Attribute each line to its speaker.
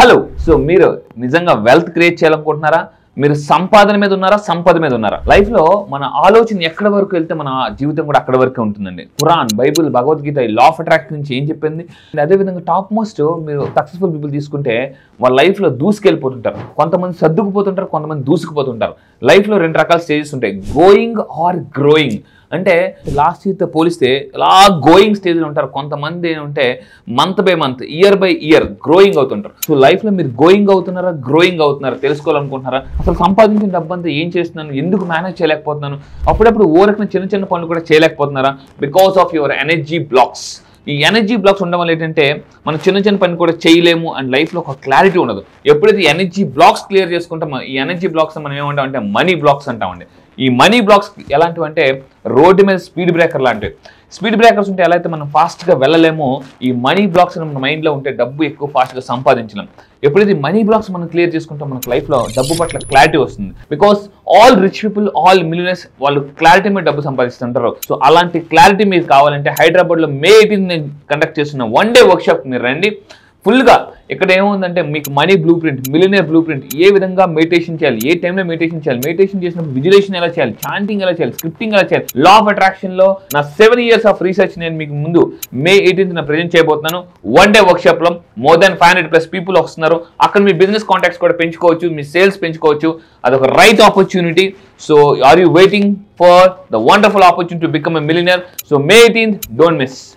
Speaker 1: Hello. So మీరు నిజంగా wealth create చేయాలనుకుంటున్నారా? మీరు సంపాదన మీద ఉన్నారా, సంపద మీద ఉన్నారా? లైఫ్ లో మన ఆలోచన ఎక్కడి వరకు వెళ్తే మన జీవితం కూడా అక్కడ వరకే ఉంటుందండి. ఖురాన్, బైబుల్, భగవద్గీత ఈ లా ఆఫ్ అట్రాక్షన్ నుంచి ఏం చెప్పింది? అదేవిధంగా టాప్ మోస్ట్ మీరు సక్సెస్ఫుల్ పీపుల్ తీసుకుంటే వాళ్ళ లైఫ్ లో దూసుకెళ్ళిపోతుంటారు. కొంతమంది సర్దుకుపోతుంటారు, కొంతమంది దూసుకుపోతుంటారు. లైఫ్ లో 2 రకాల స్టేజెస్ ఉంటాయి, గోయింగ్ ఆర్ గ్రోయింగ్. అంటే లాస్ట్ ఇయర్తో పోలిస్తే ఇలా గోయింగ్ స్టేజ్లో ఉంటారు. కొంతమంది ఏంటంటే month by month, year by year growing అవుతుంటారు. సో లైఫ్లో మీరు గోయింగ్ అవుతున్నారా, గ్రోయింగ్ అవుతున్నారా తెలుసుకోవాలనుకుంటున్నారా? అసలు సంపాదించిన డబ్బంతా ఏం చేస్తున్నాను, ఎందుకు మేనేజ్ చేయలేకపోతున్నాను, అప్పుడప్పుడు ఓరకిన చిన్న చిన్న పనులు కూడా చేయలేకపోతున్నారా? Because of your energy blocks. ఈ ఎనర్జీ బ్లాక్స్ ఉండడం వల్ల ఏంటంటే మనం చిన్న చిన్న పని కూడా చేయలేము అండ్ లైఫ్లో ఒక క్లారిటీ ఉండదు. ఎప్పుడైతే ఎనర్జీ బ్లాక్స్ క్లియర్ చేసుకుంటామో ఈ ఎనర్జీ బ్లాక్స్ మనం ఏమంటామంటే మనీ బ్లాక్స్ అంటామండి. ఈ మనీ బ్లాక్స్ ఎలాంటివి అంటే రోడ్డు మీద స్పీడ్ బ్రేకర్ లాంటివి. స్పీడ్ బ్రేకర్స్ ఉంటే ఎలా అయితే మనం ఫాస్ట్గా వెళ్ళలేమో, ఈ మనీ బ్లాక్స్ మన మైండ్లో ఉంటే డబ్బు ఎక్కువ ఫాస్ట్గా సంపాదించలేం. ఎప్పుడైతే మనీ బ్లాక్స్ మనం క్లియర్ చేసుకుంటాం మనకు లైఫ్లో డబ్బు పట్ల క్లారిటీ వస్తుంది. Because all rich people, all millionaires వాళ్ళు క్లారిటీ మీద డబ్బు సంపాదిస్తుంటారు. సో అలాంటి క్లారిటీ మీకు కావాలంటే హైదరాబాద్లో May 18 నేను కండక్ట్ చేస్తున్న 1 day వర్క్షాప్ మీరు రండి. ఫుల్గా ఇక్కడ ఏముందంటే మీకు money blueprint, millionaire blueprint, ఏ విధంగా మెడిటేషన్ చేయాలి, ఏ టైంలో మెడిటేషన్ చేయాలి, మెడిటేషన్ చేసినప్పుడు విజులేషన్ ఎలా చేయాలి, చాంటింగ్ ఎలా చేయాలి, స్క్రిప్టింగ్ ఎలా చేయాలి, లా ఆఫ్ అట్రాక్షన్ లో నా 7 years ఆఫ్ రీసెర్చ్ నేను మీకు ముందు May 18 ప్రెజెంట్ చేయబోతున్నాను. 1 day వర్క్షాప్ లో more than 500+ పీపుల్ వస్తున్నారు. అక్కడ మీ బిజినెస్ కాంటాక్ట్స్ కూడా పెంచుకోవచ్చు, మీ సేల్స్ పెంచుకోవచ్చు. అదొక right opportunity. So are you waiting for the wonderful opportunity to become a millionaire? So May 18 don't miss.